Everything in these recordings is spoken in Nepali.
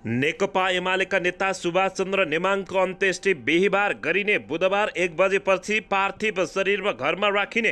नेकपा एमालेका नेता सुभाष चन्द्र नेमाङको अन्त्येष्टि बिहिबार गरिने बुधबार 1 बजेपछि पार्थिव शरीरमा घरमा राखिने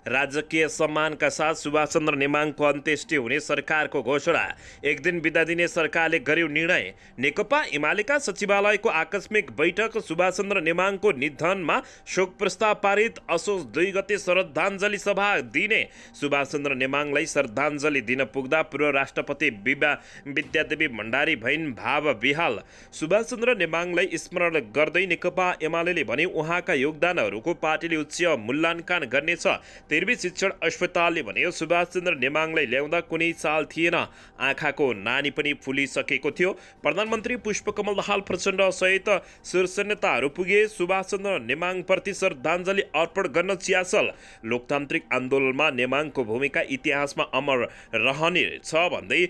राजकीय सम्मानका साथ सुभाष चन्द्र नेमाङको अन्त्येष्टि हुने सरकारको घोषणा। एक दिन बिदा दिने सरकारले गर्यो निर्णय। नेकपा एमालेका सचिवालयको आकस्मिक बैठक सुभाष चन्द्र नेमाङको निधनमा शोक प्रस्ताव पारित। असोज 2 गते श्रद्धाञ्जली सभा दिने। सुभाष चन्द्र नेमाङलाई श्रद्धाञ्जली दिन पुग्दा पूर्व राष्ट्रपति विद्यादेवी भण्डारी भइन् भाव विहाल। सुभाष चन्द्र नेमाङलाई स्मरण गर्दै नेकपा एमालेले भने उहाँका योगदानहरूको पार्टीले उच्च मूल्याङ्कन गर्नेछ। तिर्बी शिक्षण अस्पतालले भने सुभाष चन्द्र नेमाङलाई ल्याउँदा कुनै चाल थिएन, आँखाको नानी पनि फुलिसकेको थियो। प्रधानमन्त्री पुष्पकमल दाहाल प्रचण्ड सहित शीर्ष नेताहरू पुगे सुभाष चन्द्र नेमाङप्रति श्रद्धाञ्जली अर्पण गर्न। चियासल लोकतान्त्रिक आन्दोलनमा नेमाङको भूमिका इतिहासमा अमर रहनेछ भन्दै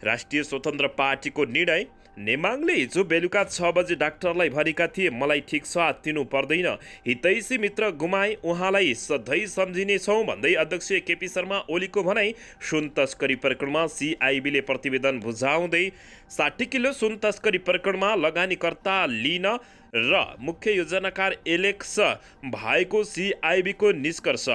राष्ट्रिय स्वतन्त्र पार्टीको निर्णय। नेमाङले हिजो बेलुका 6 बजे डाक्टरलाई भनेका थिए, मलाई ठिक छ, आत्तिनु पर्दैन, हितैषी मित्र गुमाए, उहाँलाई सधैँ सम्झिनेछौँ भन्दै अध्यक्ष केपी शर्मा ओलीको भनाई। सुन तस्करी प्रकरणमा सिआइबीले प्रतिवेदन बुझाउँदै 60 किलो सुन तस्करी प्रकरणमा लगानीकर्ता लिन र मुख्य योजनाकार एलेक्स भएको सिआइबीको निष्कर्ष।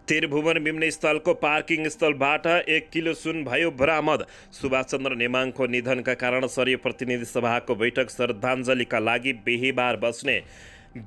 त्रिभुवन विमानस्थलको पार्किङ स्थलबाट 1 किलो सुन भयो बरामद। सुभाष चन्द्र नेमाङको निधनका कारण स्तरीय प्रतिनिधि सभाको बैठक श्रद्धाञ्जलीका लागि बिहिबार बस्ने।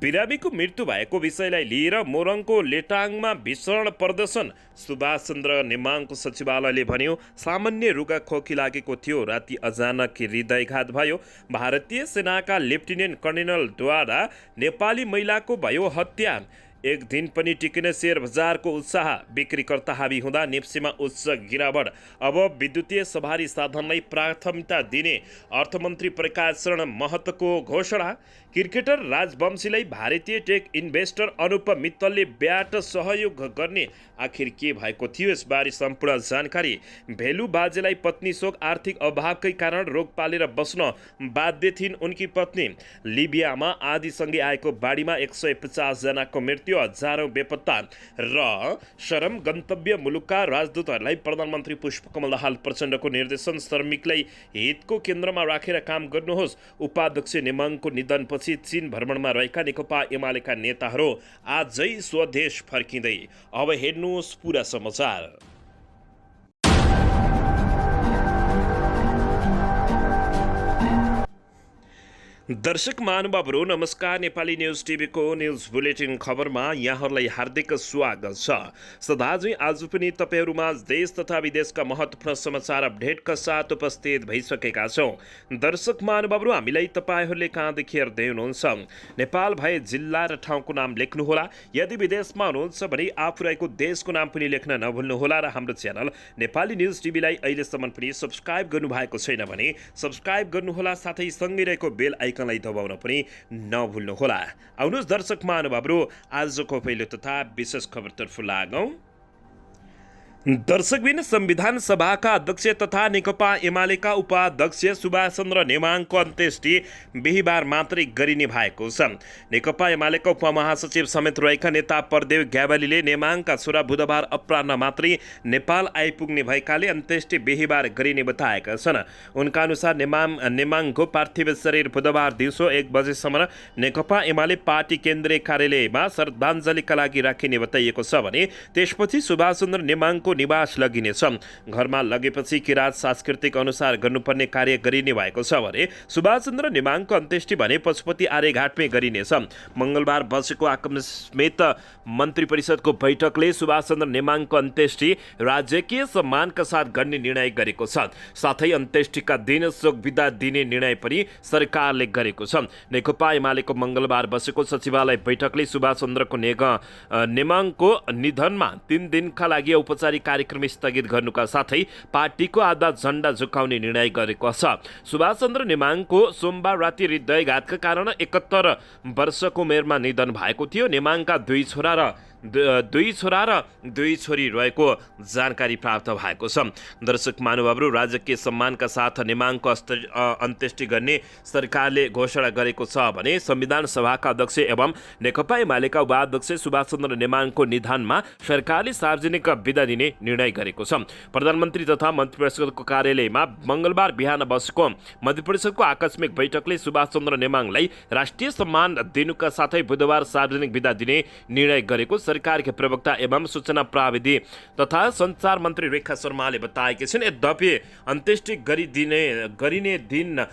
बिरामीको मृत्यु भएको विषयलाई लिएर मोरङको लेटाङमा भीषण प्रदर्शन। सुभाष चन्द्र नेमाङको सचिवालयले भन्यो सामान्य रुगा खोकी लागेको थियो, राति अचानक हृदयघात भयो। भारतीय सेनाका लेफ्टिनेन्ट कर्णेलद्वारा नेपाली महिलाको भयो हत्या। एक दिन पनि टिकिने शेयर बजारको उत्साह, बिक्रीकर्ता हावी हुँदा नेप्सीमा उच्च गिरावट। अब विद्युतीय सवारी साधनलाई प्राथमिकता दिने अर्थमन्त्री प्रकाश शरण महतको घोषणा। क्रिकेटर राजवंशीलाई भारतीय टेक इन्भेस्टर अनुप मित्तलले ब्याट सहयोग गर्ने आखिर के भएको थियो, यसबारे सम्पूर्ण जानकारी। भेलु बाजेलाई पत्नी शोक, आर्थिक अभावकै कारण रोग पालेर बस्न बाध्य थिइन् उनकी पत्नी। लिबियामा आधीसँगै आएको बाढीमा 150 जनाको मृत्यु, हजारौं बेपत्ता र शरम गन्तव्य मुलुकका राजदूतहरूलाई प्रधानमन्त्री पुष्पकमल दाहाल प्रचण्डको निर्देशन। श्रमिकलाई हितको केन्द्रमा राखेर काम गर्नुहोस्। उपाध्यक्ष नेमाङको निधनपछि चीन भ्रमणमा रहेका नेकपा एमालेका नेताहरू आजै स्वदेश फर्किँदै। अब हेर्नुहोस् पुरा समाचार। दर्शक महानुभावहरू नमस्कार। नेपाली न्युज टिभीको न्युज बुलेटिन खबरमा यहाँहरूलाई हार्दिक स्वागत छ। सदाझै आज पनि तपाईँहरूमा देश तथा विदेशका महत्त्वपूर्ण समाचार अपडेटका साथ उपस्थित भइसकेका छौँ। दर्शक महानुभावहरू, हामीलाई तपाईँहरूले कहाँदेखि हेर्दै हुनुहुन्छ नेपाल भए जिल्ला र ठाउँको नाम लेख्नुहोला। यदि विदेशमा हुनुहुन्छ भने आफू रहेको देशको नाम पनि लेख्न नभुल्नुहोला र हाम्रो च्यानल नेपाली न्युज टिभीलाई अहिलेसम्म पनि सब्सक्राइब गर्नुभएको छैन भने सब्सक्राइब गर्नुहोला, साथै सँगै रहेको बेल आइकनलाई दबाउन पनि नभुल्नुहोला। आउनुहोस् दर्शक महानुभावहरू, आजको पहिलो तथा विशेष खबरतर्फ लागौँ। दर्शकबिन, संविधान सभाका अध्यक्ष तथा नेकपा एमालेका उपाध्यक्ष सुभाष चन्द्र नेमाङको अन्त्येष्टि बिहिबार मात्रै गरिने भएको छ। नेकपा एमालेका उपमहासचिव समेत रहेका नेता परदेव ग्यावालीले नेमाङका छोरा बुधबार अपराह्न मात्रै नेपाल आइपुग्ने भएकाले अन्त्येष्टि बिहिबार गरिने बताएका छन्। उनका अनुसार नेमाङको पार्थिव शरीर बुधबार दिउँसो 1 बजेसम्म नेकपा एमाले पार्टी केन्द्रीय कार्यालयमा श्रद्धाञ्जलीका लागि राखिने बताइएको छ भने त्यसपछि सुभाष चन्द्र नेमाङको निवास लगिनेछ। घरमा लगेपछि किराँत सांस्कृतिक अनुसार गर्नुपर्ने कार्य गरिने भएको छ भने सुभाष चन्द्र नेमाङको अन्त्येष्टि भने पशुपति आर्यघाटमै गरिनेछ। मंगलबार बसेको आकस्मिक मन्त्री परिषदको बैठकले सुभाष चन्द्र नेमाङको अन्त्येष्टि राजकीय सम्मानका साथ गर्ने निर्णय गरेको छ। साथै अन्त्येष्टिका दिन शोक बिदा दिने निर्णय पनि सरकारले गरेको छ। नेकपा एमालेको मंगलबार बसेको सचिवालय बैठकले सुभाष चन्द्रको नेमाङको निधनमा 3 दिनका लागि औपचारिक कार्यक्रम स्थगित गर्नुका साथै पार्टीको आधा झण्डा झुकाउने निर्णय गरेको छ। सुभाष चन्द्र नेमाङको सोमबार राति हृदयघातका कारण 71 वर्षको उमेरमा निधन भएको थियो। नेमाङका 2 छोरा र दुई छोरा र दुई छोरी रहेको जानकारी प्राप्त भएको छ। दर्शक महानुभावहरू, राजकीय सम्मानका साथ नेमाङको अन्त्येष्टि गर्ने सरकारले घोषणा गरेको छ भने संविधान सभाका अध्यक्ष एवं नेकपा एमालेका उपाध्यक्ष सुभाष चन्द्र नेमाङको निधनमा सरकारले सार्वजनिक बिदा दिने निर्णय गरेको छ। प्रधानमन्त्री तथा मन्त्रिपरिषदको कार्यालयमा मंगलबार बिहान बसेको मन्त्रिपरिषदको आकस्मिक बैठकले सुभाष चन्द्र नेमाङलाई राष्ट्रिय सम्मान दिनुका साथै बुधबार सार्वजनिक बिदा दिने निर्णय गरेको सरकारका प्रवक्ता एवं सूचना प्राविधि तथा सञ्चार मन्त्री रेखा शर्माले बताएकी छिन्। यद्यपि अन्त्येष्टि गरिने दिन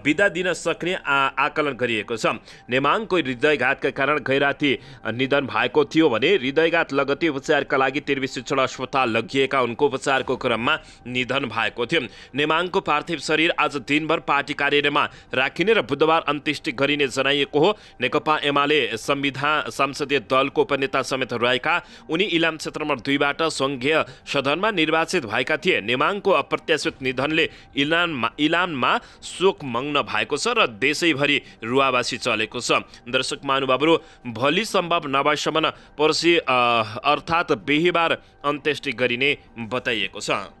बिदा दिन सक्ने आकलन गरिएको छ। नेमाङको हृदयघातका कारण गैराती निधन भएको थियो भने हृदयघात लगत्तै उपचारका लागि तिर्वी शिक्षण अस्पताल लगिएका उनको उपचारको क्रममा निधन भएको थियो। नेमाङको पार्थिव शरीर आज दिनभर पार्टी कार्यालयमा राखिने र बुधबार अन्त्येष्टि गरिने जनाइएको हो। नेकपा एमाले संसदीय दलको उपनेता समेत रहेका उनी इलाम क्षेत्र नम्बर 2 बाट संघीय सदनमा निर्वाचित भएका थिए। नेमाङको अप्रत्याशित निधनले इलाममा शोक मग्न भएको छ र देशैभरि रुवावासी चलेको छ। दर्शक महानुभावहरू, भोलि सम्भव नभएसम्म पर्सि अर्थात् बिहिबार अन्त्येष्टि गरिने बताइएको छ।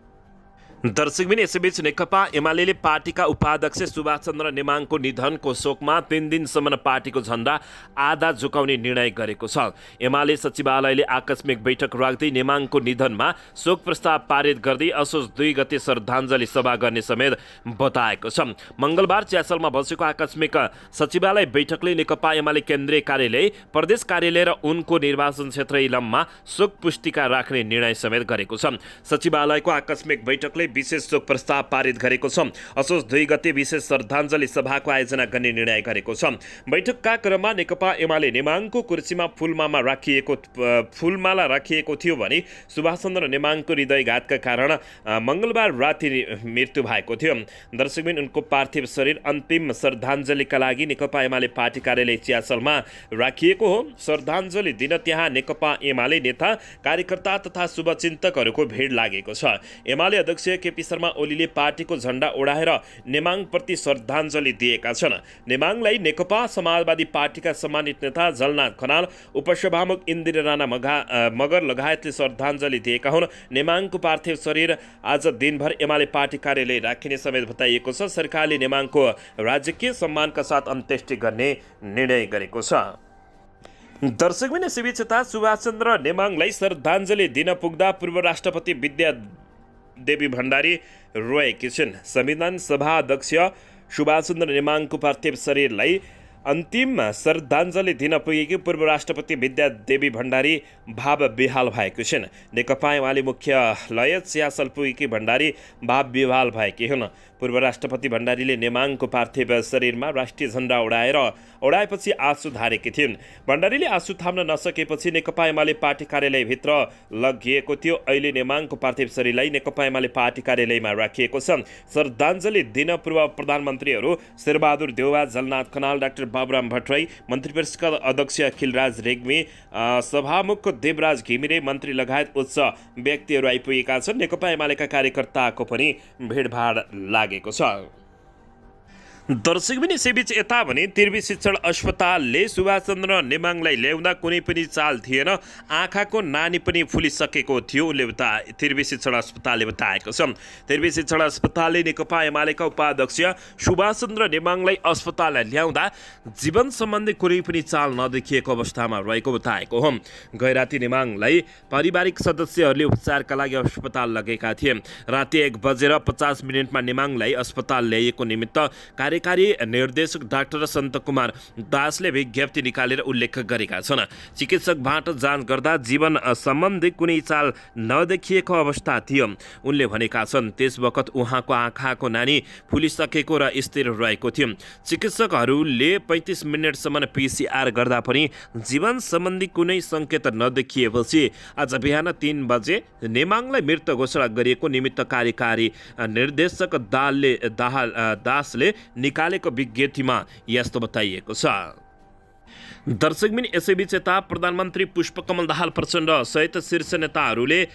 दर्शकबिन, यसैबीच नेकपा एमाले पार्टीका उपाध्यक्ष सुभाष चन्द्र नेमाङको निधनको शोकमा 3 दिनसम्म पार्टीको झण्डा आधा झुकाउने निर्णय गरेको छ। एमाले सचिवालयले आकस्मिक बैठक राख्दै नेमाङको निधनमा शोक प्रस्ताव पारित गर्दै असोज 2 गते श्रद्धाञ्जली सभा गर्ने समेत बताएको छ। मंगलबार च्यासलमा बसेको आकस्मिक सचिवालय बैठकले नेकपा एमाले केन्द्रीय कार्यालय, प्रदेश कार्यालय र उनको निर्वाचन क्षेत्र इलाममा शोक पुस्तिका राख्ने निर्णय समेत गरेको छ। सचिवालयको आकस्मिक बैठकले विशेष शोक प्रस्ताव पारित गरेको छ। असोज 2 गते विशेष श्रद्धाञ्जली सभाको आयोजना गर्ने निर्णय गरेको छ। बैठकका क्रममा नेकपा एमाले नेमाङको कुर्सीमा फूलमाला राखिएको थियो भने सुभाष चन्द्र नेमाङको हृदयघातका कारण मंगलबार राति मृत्यु भएको थियो। दर्शकबिन, उनको पार्थिव शरीर अन्तिम श्रद्धाञ्जलीका लागि नेकपा एमाले पार्टी कार्यालय च्यासलमा राखिएको हो। श्रद्धाञ्जली दिन त्यहाँ नेकपा एमाले नेता, कार्यकर्ता तथा शुभचिन्तकहरूको भिड लागेको छ। एमाले अध्यक्ष केपी शर्मा ओलीले पार्टीको झण्डा ओढाएर नेमाङप्रति श्रद्धाञ्जली दिएका छन्। नेमाङलाई नेकपा समाजवादी पार्टीका सम्मानित नेता जलनाथ खनाल, उपसभामुख इन्दिरा राणा मगर लगायतले श्रद्धाञ्जली दिएका हुन्। नेमाङको पार्थिव शरीर आज दिनभर एमाले पार्टी कार्यालय राखिने समेत बताइएको छ। सरकारले नेमाङको राजकीय सम्मानका साथ अन्त्येष्टि गर्ने निर्णय गरेको छ। दर्शकबिन, यसैबीच सुभाष चन्द्र नेमाङलाई श्रद्धाञ्जली दिन पुग्दा पूर्व राष्ट्रपति विद्या देवी भण्डारी रोएकी छिन्। संविधान सभा अध्यक्ष सुभाष चन्द्र नेमाङको पार्थिव शरीरलाई अन्तिम श्रद्धाञ्जली दिन पुगेकी पूर्व राष्ट्रपति विद्या देवी भण्डारी भाव विहाल भएको छिन्। नेकपा एमाले मुख्यालय च्यासल पुगेकी भण्डारी भाव विहाल भएकी हुन्। पूर्व राष्ट्रपति भण्डारीले नेमाङको पार्थिव शरीरमा राष्ट्रिय झण्डा ओढाएपछि आँसु धारेकी थिइन्। भण्डारीले आँसु थाम्न नसकेपछि नेकपा एमाले पार्टी कार्यालयभित्र लगिएको थियो। अहिले नेमाङको पार्थिव शरीरलाई नेकपा एमाले पार्टी कार्यालयमा राखिएको छ। श्रद्धाञ्जली दिन पूर्व प्रधानमन्त्रीहरू शेरबहादुर देउवा, जलनाथ खनाल, डाक्टर बाबुराम भट्टराई, मन्त्रिपरिषदका अध्यक्ष खिलराज रेग्मी, सभामुख देवराज घिमिरे, मन्त्री लगायत उच्च व्यक्तिहरू आइपुगेका छन्। नेकपा एमालेका कार्यकर्ताको पनि भिडभाड लागेको छ। दर्शकबिन, यसैबीच यता भने तिर्वी शिक्षण अस्पतालले सुभाष चन्द्र नेमाङलाई ल्याउँदा कुनै पनि चाल थिएन, आँखाको नानी पनि फुलिसकेको थियो उनले तिर्वी शिक्षण अस्पतालले बताएको छ। तिर्वी शिक्षण अस्पतालले नेकपा एमालेका उपाध्यक्ष सुभाष चन्द्र नेमाङलाई अस्पतालमा ल्याउँदा जीवन सम्बन्धी कुनै पनि चाल नदेखिएको अवस्थामा रहेको बताएको हो। गैराती नेमाङलाई पारिवारिक सदस्यहरूले उपचारका लागि अस्पताल लगेका थिए। राति 1:50 नेमाङलाई अस्पताल ल्याइएको निमित्त कार्यकारी निर्देशक डाक्टर सन्तकुमार दासले विज्ञप्ति निकालेर उल्लेख गरेका छन्। चिकित्सकबाट जाँच गर्दा जीवन सम्बन्धी कुनै चाल नदेखिएको अवस्था थियो उनले भनेका छन्। त्यस बखत उहाँको आँखाको नानी फुलिसकेको र स्थिर रहेको थियो। चिकित्सकहरूले 35 मिनटसम्म PCR गर्दा पनि जीवन सम्बन्धी कुनै सङ्केत नदेखिएपछि आज बिहान 3 बजे नेमाङलाई मृत घोषणा गरिएको निमित्त कार्यकारी निर्देशक दासले निकालेको विज्ञप्तिमा यस्तो बताइएको छ। दर्शकबिन यसैबीच यता प्रधानमन्त्री पुष्पकमल दाहाल प्रचण्ड सहित शीर्ष नेताहरूले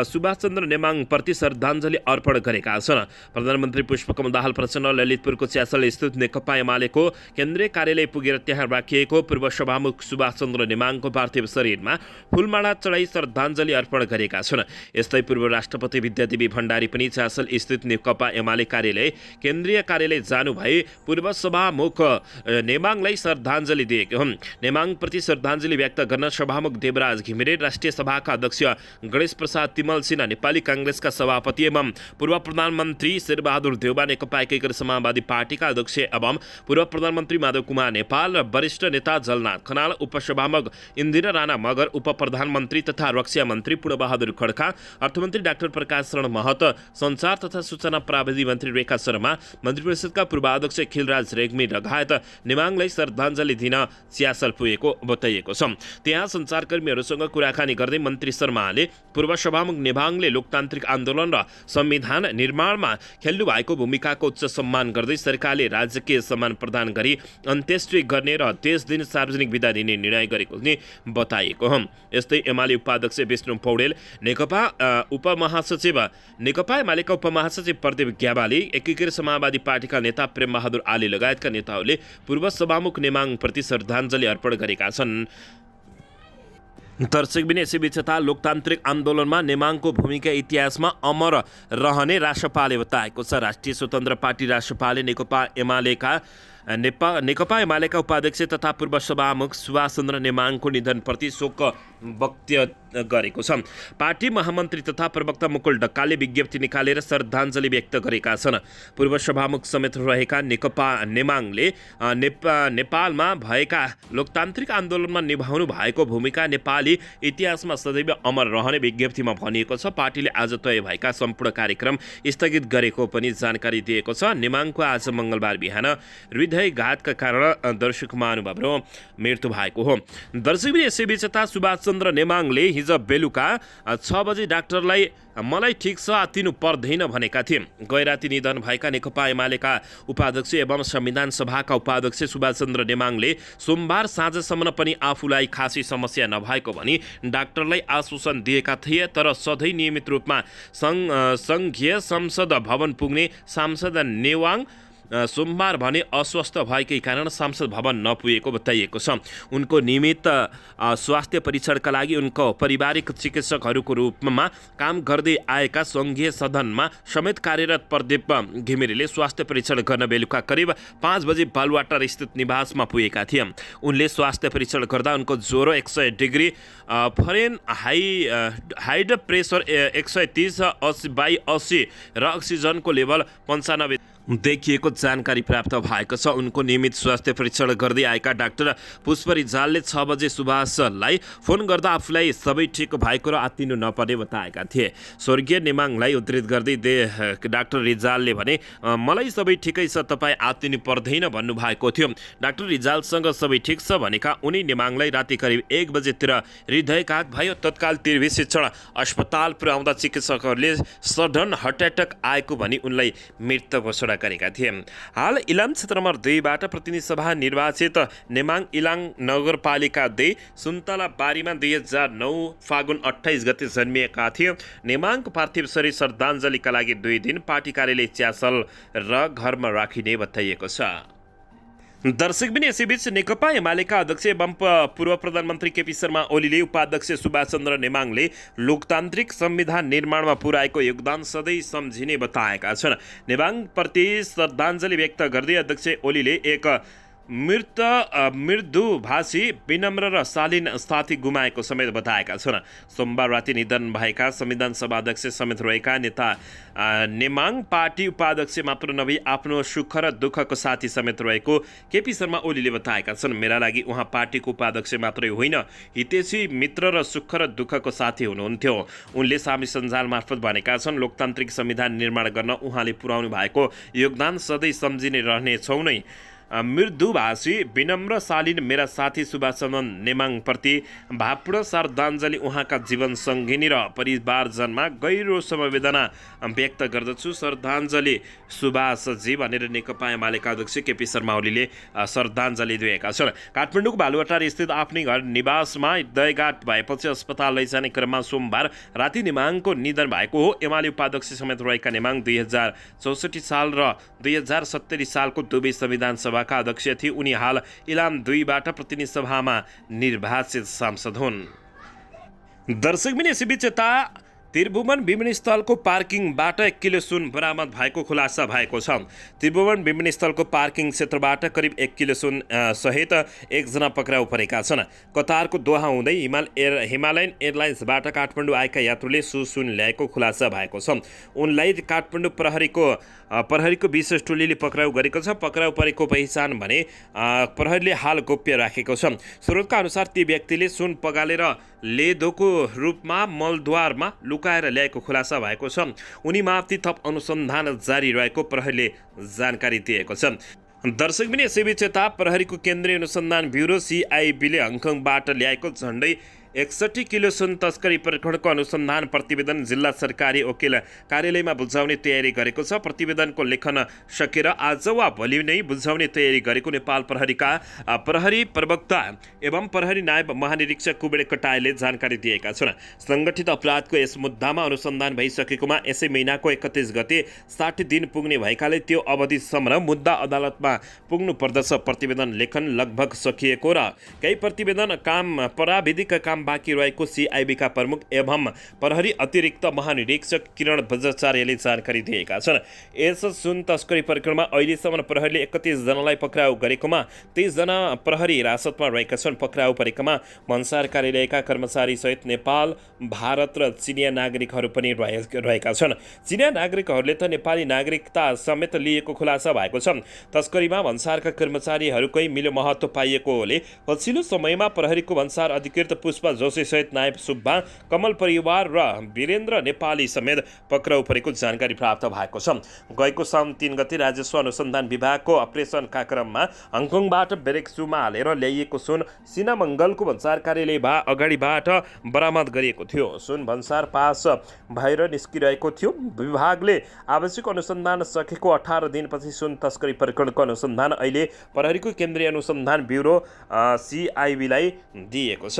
सुभाष चन्द्र नेमाङप्रति श्रद्धाञ्जली अर्पण गरेका छन्। प्रधानमन्त्री पुष्पकमल दाहाल प्रचण्ड ललितपुरको च्यासल स्थित नेकपा एमालेको केन्द्रीय कार्यालय पुगेर त्यहाँ राखिएको पूर्व सभामुख सुभाष चन्द्र नेमाङको पार्थिव शरीरमा फूलमाला चढाई श्रद्धाञ्जली अर्पण गरेका छन्। यस्तै पूर्व राष्ट्रपति विद्यादेवी भण्डारी पनि च्यासल स्थित नेकपा एमाले कार्यालय केन्द्रीय कार्यालय जानुभए पूर्व सभामुख नेमाङलाई श्रद्धाञ्जली दिएका हुन्। नेमाङप्रति श्रद्धाञ्जली व्यक्त गर्न सभामुख देवराज घिमिरे, राष्ट्रिय सभाका अध्यक्ष गणेश प्रसाद तिमल सिन्हा, नेपाली काङ्ग्रेसका सभापति एवं पूर्व प्रधानमन्त्री शेरबहादुर देउबा, नेकपा एकीकृत समाजवादी पार्टीका अध्यक्ष एवं पूर्व प्रधानमन्त्री माधव कुमार नेपाल, वरिष्ठ नेता जलनाथ खनाल, उपसभामुख इन्दिरा राणा मगर, उप प्रधानमन्त्री तथा रक्षा मन्त्री पूर्णबहादुर खड्का, अर्थमन्त्री डाक्टर प्रकाश शरण महत, सञ्चार तथा सूचना प्राविधि मन्त्री रेखा शर्मा, मन्त्रिपरिषदका पूर्वाध्यक्ष खिलराज रेग्मी लगायत नेमाङलाई श्रद्धाञ्जली दिन च्यासल पुगेको बताइएको छ। त्यहाँ सञ्चारकर्मीहरूसँग कुराकानी गर्दै मन्त्री शर्माले पूर्व सभामुख नेमाङले लोकतान्त्रिक आन्दोलन र संविधान निर्माणमा खेल्नु भएको भूमिकाको उच्च सम्मान गर्दै सरकारले राजकीय सम्मान प्रदान गरी अन्त्येष्टि गर्ने र 23 दिन सार्वजनिक बिदा दिने निर्णय गरेको पनि बताइएको हो। यस्तै एमाले उपाध्यक्ष विष्णु पौडेल, नेकपा एमालेका उपमहासचिव प्रदीप ग्यावाली, एकीकृत समाजवादी पार्टीका नेता प्रेमबहादुर आली लगायतका नेताहरूले पूर्व सभामुख नेमाङप्रति श्रद्धाञ्जली अर्पण गरेका छन्। दर्शकबिन यसैबीच यता लोकतान्त्रिक आन्दोलनमा नेमाङको भूमिका इतिहासमा अमर रहने रासपाले बताएको छ। राष्ट्रिय स्वतन्त्र पार्टी रासपाले नेकपा एमालेका उपाध्यक्ष तथा पूर्व सभामुख सुभाष चन्द्र नेमाङको निधनप्रति शोक व्यक्त गरेको छ। पार्टी महामन्त्री तथा प्रवक्ता मुकुल ढकालले विज्ञप्ति निकालेर श्रद्धाञ्जली व्यक्त गरेका छन्। पूर्व सभामुख समेत रहेका नेकपा नेमाङले नेपालमा भएका लोकतान्त्रिक आन्दोलनमा निभाउनु भएको भूमिका नेपाली इतिहासमा सदैव अमर रहने विज्ञप्तिमा भनिएको छ। पार्टीले आज तय भएका सम्पूर्ण कार्यक्रम स्थगित गरेको पनि जानकारी दिएको छ। नेमाङको आज मङ्गलबार बिहान हृदयघातका कारण दर्शक महानुभावको मृत्यु भएको हो। दर्शकबिन यसैबीच यता सुभाष चन्द्र नेमाङले हिजो बेलुका 6 बजे डाक्टरलाई मलाई ठिक छ, आत्तिनु पर्दैन भनेका थिए। गैराती निधन भएका नेकपा एमालेका उपाध्यक्ष एवं संविधान सभाका उपाध्यक्ष सुभाष चन्द्र नेमाङले सोमबार साँझसम्म पनि आफूलाई खासी समस्या नभएको भनी डाक्टरलाई आश्वासन दिएका थिए। तर सधैँ नियमित रूपमा सङ्घीय संसद भवन पुग्ने सांसद नेवाङ सोमबार भने अस्वस्थ भएकै कारण संसद भवन नपुगेको बताइएको छ। उनको नियमित स्वास्थ्य परीक्षणका लागि उनको पारिवारिक चिकित्सकहरूको रूपमा काम गर्दै आएका सङ्घीय सदनमा समेत कार्यरत प्रदीप घिमिरेले स्वास्थ्य परीक्षण गर्न बेलुका करिब 5 बजे बालुवाटार स्थित निवासमा पुगेका थिए। उनले स्वास्थ्य परीक्षण गर्दा उनको ज्वरो 100 डिग्री फारेनहाइट, प्रेसर 130/80 र अक्सिजनको लेभल 95 देखिएको जानकारी प्राप्त भएको छ। उनको नियमित स्वास्थ्य परीक्षण गर्दै आएका डाक्टर पुष्प रिजालले 6 बजे सुभाषलाई फोन गर्दा आफूलाई सबै ठिक भएको र आत्तिनु नपर्ने बताएका थिए। स्वर्गीय नेमाङलाई उद्धृत गर्दै डाक्टर रिजालले भने मलाई सबै ठिकै छ, तपाईँ आत्तिनु पर्दैन भन्नुभएको थियो। डाक्टर रिजालसँग सबै ठिक छ भनेका उनी नेमाङलाई राति करिब 1 बजेतिर हृदयघात भयो। तत्काल तिर्वी शिक्षण अस्पताल पुर्याउँदा चिकित्सकहरूले सडन हार्ट एट्याक आएको भनी उनलाई मृत घोषणा गरेका थिए। हाल इलाम क्षेत्र नम्बर 2बाट प्रतिनिधि सभा निर्वाचित नेमाङ इलाङ नगरपालिका 2 सुन्तला बारीमा 2009 फागुन 28 गते जन्मिएका थिए। नेमाङको पार्थिव शरीर श्रद्धाञ्जलीका लागि 2 दिन पार्टी कार्यालय च्यासल र घरमा राखिने बताइएको छ। दर्शकबिन यसैबीच नेकपा एमालेका अध्यक्ष एवं पूर्व प्रधानमन्त्री केपी शर्मा ओलीले उपाध्यक्ष सुभाष चन्द्र नेमाङले लोकतान्त्रिक संविधान निर्माणमा पुर्याएको योगदान सधैँ सम्झिने बताएका छन्। नेमाङप्रति श्रद्धाञ्जली व्यक्त गर्दै अध्यक्ष ओलीले एक मृदुभाषी, विनम्र र शालीन साथी गुमाएको समेत बताएका छन्। सोमबार राति निधन भएका संविधान सभा अध्यक्ष समेत रहेका नेता नेमाङ पार्टी उपाध्यक्ष मात्र नभई आफ्नो सुख र दुःखको साथी समेत रहेको केपी शर्मा ओलीले बताएका छन्। मेरा लागि उहाँ पार्टीको उपाध्यक्ष मात्रै होइन, हितैषी मित्र र सुख र दुःखको साथी हुनुहुन्थ्यो। उनले सामाजिक सञ्जाल मार्फत भनेका छन्, लोकतान्त्रिक संविधान निर्माण गर्न उहाँले पुर्याउनु भएको योगदान सधैँ सम्झिने रहनेछौँ नै। मृदुभाषी विनम्र शालीन मेरा साथी सुभाष चन्द्र नेमाङप्रति भावपूर्ण श्रद्धाञ्जली, उहाँका जीवन सङ्गिनी र परिवारजनमा गहिरो समवेदना व्यक्त गर्दछु। श्रद्धाञ्जली सुभाषजी भनेर नेकपा एमालेका अध्यक्ष केपी शर्मा ओलीले श्रद्धाञ्जली दिएका छन्। काठमाडौँको बालुवाटार स्थित आफ्नै घर निवासमा हृदयघात भएपछि अस्पताल लैजाने क्रममा सोमबार राति नेमाङको निधन भएको हो। एमाले उपाध्यक्ष समेत रहेका नेमाङ 2064 साल र 2070 सालको दुवै संविधान सभाका अध्यक्ष थिए। उनी हाल इलाम 2बाट प्रतिनिधि सभामा निर्वाचित सांसद हुन्। दर्शकबिन यसैबीच यता त्रिभुवन विमानस्थलको पार्किङबाट 1 किलो सुन बरामद भएको खुलासा भएको छ। त्रिभुवन विमानस्थलको पार्किङ क्षेत्रबाट करिब 1 किलो सुन सहित एकजना पक्राउ परेका छन्। कतारको दोहा हुँदै हिमालयन एयरलाइन्सबाट काठमाडौँ आएका यात्रुले सुन ल्याएको खुलासा भएको छ। उनलाई काठमाडौँ प्रहरीको विशेष टोलीले पक्राउ गरेको छ। पक्राउ परेको पहिचान भने प्रहरीले हाल गोप्य राखेको छ। स्रोतका अनुसार ती व्यक्तिले सुन पगालेर लेदोको रूपमा मलद्वारमा लुकाएर ल्याएको खुलासा भएको छ। उनी माथि थप अनुसन्धान जारी रहेको प्रहरीले जानकारी दिएको छ। दर्शकबिन यसैबीच यता प्रहरीको केन्द्रीय अनुसन्धान ब्युरो CIBले हङकङबाट ल्याएको झन्डै 61 किलो सुन तस्करी प्रकरणको अनुसन्धान प्रतिवेदन जिल्ला सरकारी वकिल कार्यालयमा बुझाउने तयारी गरेको छ। प्रतिवेदनको लेखन सकेर आज वा भोलि नै बुझाउने तयारी गरेको नेपाल प्रहरीका प्रहरी प्रवक्ता एवं प्रहरी नायब महानिरीक्षक कुबेर कटायले जानकारी दिएका छन्। सङ्गठित अपराधको यस मुद्दामा अनुसन्धान भइसकेकोमा यसै महिनाको 31 गते 60 दिन पुग्ने भएकाले त्यो अवधिसम्म मुद्दा अदालतमा पुग्नु पर्दछ। प्रतिवेदन लेखन लगभग सकिएको र केही प्रतिवेदन प्राविधिक काम बाँकी रहेको CIBका प्रमुख एवं प्रहरी अतिरिक्त महानिरीक्षक किरण बज्राचार्यले जानकारी दिएका छन्। यस सुन तस्करी प्रकरणमा अहिलेसम्म प्रहरीले 31 जनालाई पक्राउ गरेकोमा 30 जना प्रहरी हिरासतमा रहेका छन्। पक्राउ परेकामा भन्सार कार्यालयका कर्मचारी सहित नेपाल, भारत र चिनिया नागरिकहरू पनि रहेका छन्। चिनिया नागरिकहरूले त नेपाली नागरिकता समेत लिएको खुलासा भएको छ। तस्करीमा भन्सारका कर्मचारीहरूकै मिलो महत्त्व पाइएकोले पछिल्लो समयमा प्रहरीको भन्सार अधिकृत पुष्प जोशी सहित नायब सुब्बा, कमल परिवार र वीरेन्द्र नेपाली समेत पक्राउ परेको जानकारी प्राप्त भएको छ। गएको साउन 3 गते राजस्व अनुसन्धान विभागको अपरेसनका क्रममा हङकङबाट बेरेक्सुमा हालेर ल्याइएको सुन सिनामङ्गलको भन्सार कार्यालय अगाडिबाट बरामद गरिएको थियो। सुन भन्सार पास भएर निस्किरहेको थियो। विभागले आवश्यक अनुसन्धान सकेको 18 दिनपछि सुन तस्करी प्रकरणको अनुसन्धान अहिले प्रहरीको केन्द्रीय अनुसन्धान ब्युरो CIBलाई दिएको छ।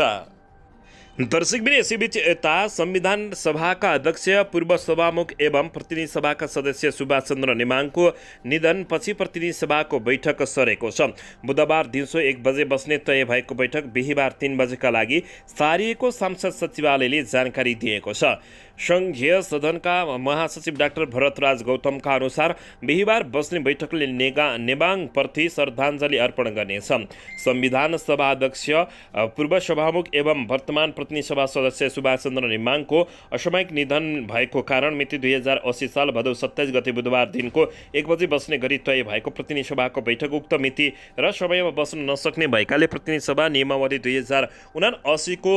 दर्शकबिन यसैबीच यता संविधान सभाका अध्यक्ष पूर्व सभामुख एवं प्रतिनिधि सभाका सदस्य सुभाष चन्द्र नेमाङको निधनपछि प्रतिनिधि सभाको बैठक सरेको छ। बुधबार दिउँसो 1 बजे बस्ने तय भएको बैठक बिहिबार 3 बजेका लागि सारिएको सांसद सचिवालयले जानकारी दिएको छ। सङ्घीय सदनका महासचिव डाक्टर भरतराज गौतमका अनुसार बिहिबार बस्ने बैठकले नेमाङप्रति श्रद्धाञ्जली अर्पण गर्नेछ। संविधान सभा अध्यक्ष पूर्व सभामुख एवं वर्तमान प्रतिनिधि सभा सदस्य सुभाष चन्द्र नेमाङको असामयिक निधन भएको कारण मिति 2080 साल भदौ 27 गते बुधबार दिनको 1 बजे बस्ने गरी तय भएको प्रतिनिधि सभाको बैठक उक्त मिति र समयमा बस्न नसक्ने भएकाले प्रतिनिधि सभा नियमावली 2079 को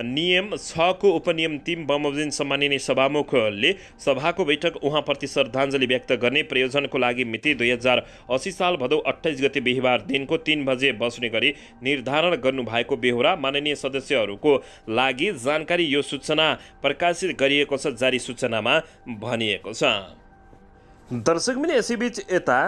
नियम 6 को उपनियम 3 बमोजिम सम्माननीय सभामुखले सभाको बैठक उहाँप्रति श्रद्धाञ्जली व्यक्त गर्ने प्रयोजनको लागि मिति 2080 साल भदौ 28 गते बिहिबार दिनको 3 बजे बस्ने गरी निर्धारण गर्नुभएको बेहोरा माननीय सदस्यहरूको लागि जानकारी यो सूचना प्रकाशित गरिएको छ। जारी सूचनामा भनिएको छ। दर्शकबिन यसैबीच यता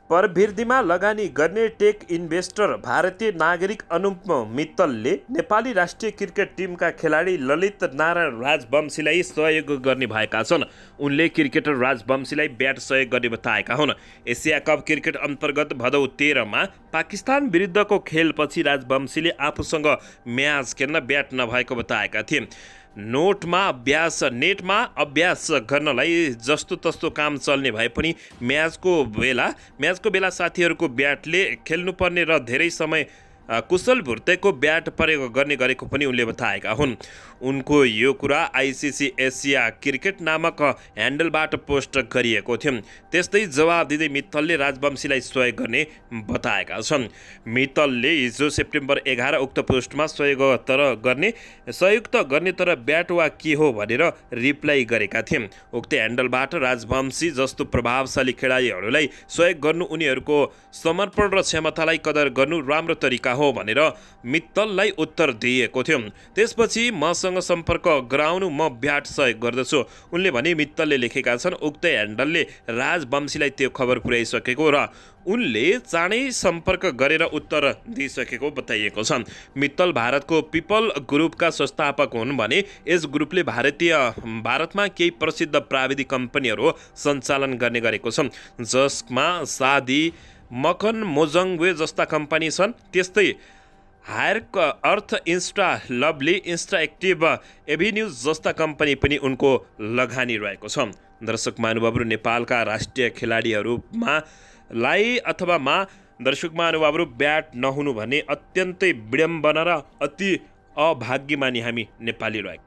प्रवृत्तिमा लगानी गर्ने टेक इन्भेस्टर भारतीय नागरिक अनुप मित्तलले नेपाली राष्ट्रिय क्रिकेट टिमका खेलाडी ललित नारायण राजवंशीलाई सहयोग गर्ने भएका छन्। उनले क्रिकेटर राजवंशीलाई ब्याट सहयोग गर्ने बताएका हुन्। एसिया कप क्रिकेट अन्तर्गत भदौ 13 मा पाकिस्तान विरुद्धको खेलपछि राजवंशीले आफूसँग म्याच खेल्न ब्याट नभएको बताएका थिए। नेटमा अभ्यास गर्नलाई जस्तो तस्तो काम चल्ने भए पनि म्याचको बेला साथीहरूको ब्याटले खेल्नुपर्ने र धेरै समय कुशल भुर्तेको ब्याट प्रयोग गर्ने गरेको पनि उनले बताएका हुन्। उनको यो कुरा आइसिसी एसिया क्रिकेट नामक ह्यान्डलबाट पोस्ट गरिएको थियो। त्यस्तै जवाब दिँदै मित्तलले राजवंशीलाई सहयोग गर्ने बताएका छन्। मित्तलले हिजो सेप्टेम्बर 11 उक्त पोस्टमा सहयोग त गर्ने तर ब्याट वा के हो भनेर रिप्लाई गरेका थिए। उक्त ह्यान्डलबाट राजवंशी जस्तो प्रभावशाली खेलाडीहरूलाई सहयोग गर्नु, उनीहरूको समर्पण र क्षमतालाई कदर गर्नु राम्रो तरिका हो भनेर मित्तललाई उत्तर दिएको थियो। त्यसपछि मसँग सम्पर्क गराउनु, म ब्याट सहयोग गर्दछु उनले भने। मित्तलले लेखेका छन् उक्त ह्यान्डलले राजवंशीलाई त्यो खबर पुर्याइसकेको र उनले चाँडै सम्पर्क गरेर उत्तर दिइसकेको बताइएको छ। मित्तल भारतको पिपल ग्रुपका संस्थापक हुन् भने यस ग्रुपले भारतमा केही प्रसिद्ध प्राविधिक कम्पनीहरू सञ्चालन गर्ने गरेको छ, जसमा सादी, मकन, मोजङ्वे जस्ता कम्पनी छन्। त्यस्तै higher earth, insta lovely, insta active, avenues जस्ता कम्पनी पनि उनको लगानी रहेको छ। दर्शक महानुभावहरू, नेपालका राष्ट्रिय खेलाडीहरूमा दर्शक महानुभावहरू ब्याट नहुनु भने अत्यन्तै विडम्बना र अति अभाग्यमानी हामी नेपाली रहेको।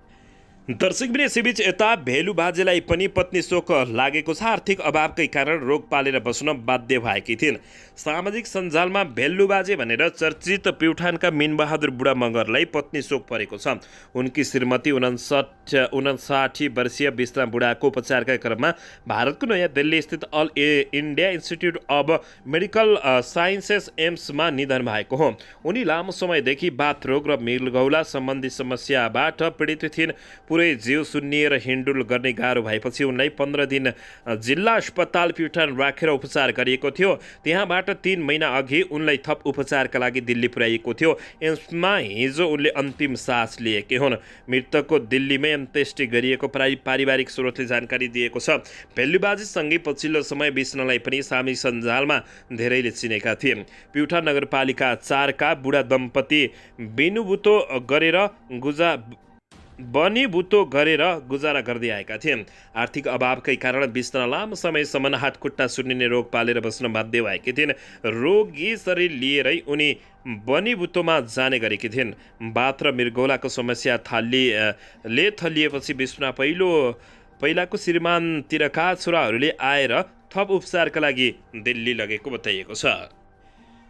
दर्शकबिन यसैबीच यता भेलु बाजेलाई पनि पत्नी शोक लागेको छ। आर्थिक अभावकै कारण रोग पालेर बस्न बाध्य भएकी थिइन्। सामाजिक सञ्जालमा भेल्लु बाजे भनेर चर्चित प्युठानका मिनबहादुर बुढा मगरलाई पत्नी शोक परेको छ। उनकी श्रीमती 59 वर्षीय विश्राम बुढाको उपचारका क्रममा भारतको नयाँ दिल्ली स्थित all India institute of medical sciences एम्समा निधन भएको हो। उनी लामो समयदेखि बाथ रोग र मृगौला सम्बन्धी समस्याबाट पीडित थिइन्। पुरै जिउ सुन्निएर हिँडुल गर्ने गाह्रो भएपछि उनलाई 15 दिन जिल्ला अस्पताल प्युठान राखेर उपचार गरिएको थियो। त्यहाँबाट 3 महिना अघि उनलाई थप उपचारका लागि दिल्ली पुर्याइएको थियो। एम्समा हिजो उनले अन्तिम सास लिएकी हुन्। मृतकको दिल्लीमै अन्त्येष्टि गरिएको पारिवारिक स्रोतले जानकारी दिएको छ। भेल्लुबाजीसँगै पछिल्लो समय विष्णुलाई पनि सामाजिक सञ्जालमा धेरैले चिनेका थिए। प्युठान नगरपालिका 4 का बुढा दम्पति बनीबुतो गरेर गुजारा गर्दै आएका थिए। आर्थिक अभावकै कारण विष्णु लामो समयसम्म हातखुट्टा सुन्निने रोग पालेर बस्न बाध्य भएकी थिइन्। रोगी शरीर लिएरै उनी बनीबुतोमा जाने गरेकी थिइन्। बाथ र मृगौलाको समस्या थलिएपछि विष्णु पहिलाको श्रीमानतिरका छोराहरूले आएर थप उपचारका लागि दिल्ली लगेको बताइएको छ।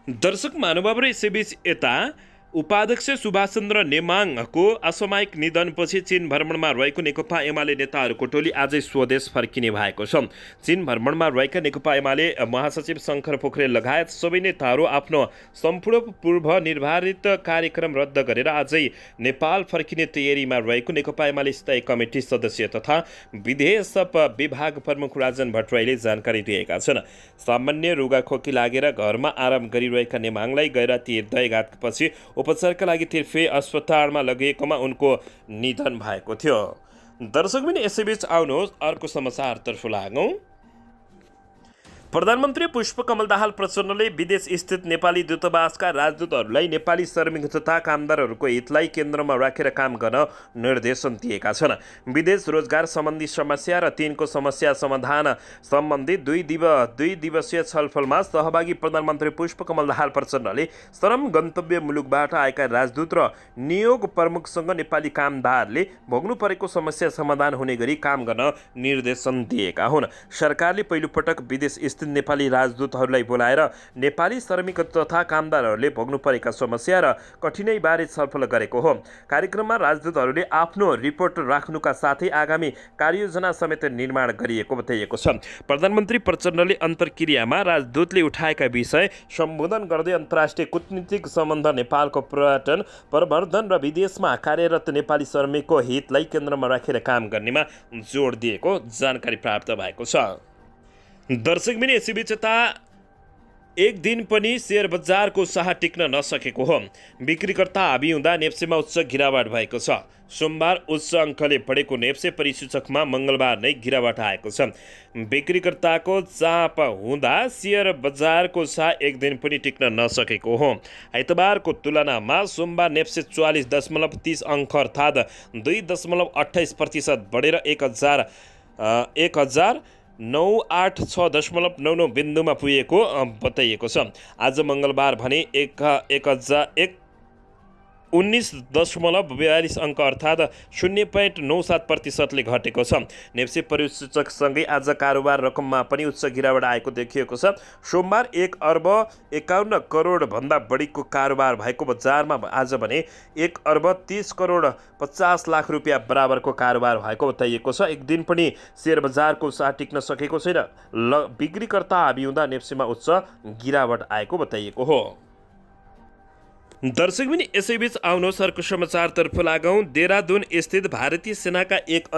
दर्शक महानुभावहरू, यसैबीच यता उपाध्यक्ष सुभाषचन्द्र नेमाङको असामयिक निधनपछि चीन भ्रमणमा रहेको नेकपा एमाले नेताहरूको टोली आजै स्वदेश फर्किने भएको छ। चीन भ्रमणमा रहेका नेकपा एमाले महासचिव शङ्कर पोखरेल लगायत सबै नेताहरू आफ्नो सम्पूर्ण पूर्व निर्धारित कार्यक्रम रद्द गरेर आजै नेपाल फर्किने तयारीमा रहेको नेकपा एमाले स्थायी कमिटी सदस्य तथा विदेश विभाग प्रमुख राजन भट्टराईले जानकारी दिएका छन्। सामान्य रुगाखोकी लागेर घरमा आराम गरिरहेका नेमाङलाई गैराती हृदयघातपछि उपचारका लागि तिर्फे अस्पतालमा लगिएकोमा उनको निधन भएको थियो। दर्शकबिन यसैबीच आउनुहोस् अर्को समाचारतर्फ लागौँ। प्रधानमन्त्री पुष्पकमल दाहाल प्रचण्डले विदेश स्थित नेपाली दूतावासका राजदूतहरूलाई नेपाली श्रमिक तथा कामदारहरूको हितलाई केन्द्रमा राखेर काम गर्न निर्देशन दिएका छन्। विदेश रोजगार सम्बन्धी समस्या र तिनको समस्या समाधान सम्बन्धी दुई दिवसीय छलफलमा सहभागी प्रधानमन्त्री पुष्पकमल दाहाल प्रचण्डले श्रम गन्तव्य मुलुकबाट आएका राजदूत र नियोग प्रमुखसँग नेपाली कामदारले भोग्नु परेको समस्या समाधान हुने गरी काम गर्न निर्देशन दिएका हुन्। सरकारले पहिलोपटक विदेश नेपाली राजदूतहरूलाई बोलाएर नेपाली श्रमिक तथा कामदारहरूले भोग्नु परेका समस्या र कठिनाइबारे छलफल गरेको हो। कार्यक्रममा राजदूतहरूले आफ्नो रिपोर्ट राख्नुका साथै आगामी कार्ययोजना समेत निर्माण गरिएको बताइएको छ। प्रधानमन्त्री प्रचण्डले अन्तर्क्रियामा राजदूतले उठाएका विषय सम्बोधन गर्दै अन्तर्राष्ट्रिय कूटनीतिक सम्बन्ध, नेपालको पर्यटन प्रवर्धन र विदेशमा कार्यरत नेपाली श्रमिकको हितलाई केन्द्रमा राखेर काम गर्नेमा जोड दिएको जानकारी प्राप्त भएको छ। दर्शकबिन यसैबीच यता एक दिन पनि शेयर बजारको साह टिक्न नसकेको हो। बिक्रीकर्ता हाबी हुँदा नेप्सेमा उच्च गिरावट भएको छ। सोमबार उच्च अङ्कले बढेको नेप्से परिसूचकमा मङ्गलबार नै गिरावट आएको छ। बिक्रीकर्ताको चाप हुँदा शेयर बजारको साह एक दिन पनि टिक्न नसकेको हो। आइतबारको तुलनामा सोमबार नेप्से 44.30 अङ्क अर्थात् 2.28% बढेर 1,000 986.99 बिन्दुमा पुगेको बताइएको छ। आज मङ्गलबार भने 19.42 अङ्क अर्थात् 0.97%ले घटेको छ। नेप्से परिसूचकसँगै आज कारोबार रकममा पनि उच्च गिरावट आएको देखिएको छ। सोमबार 1,51 करोड भन्दा बढीको कारोबार भएको बजारमा आज भने 1,30 करोड 50 लाख रुपियाँ बराबरको कारोबार भएको बताइएको छ। एक दिन पनि सेयर बजारको साथ टिक्न सकेको छैन। बिक्रीकर्ता हाबी हुँदा नेप्सेमा उच्च गिरावट आएको बताइएको हो। दर्शक पनि यसैबीच आउनुहोस् अर्को समाचारतर्फ लागौँ। देहरादून स्थित भारतीय सेनाका एक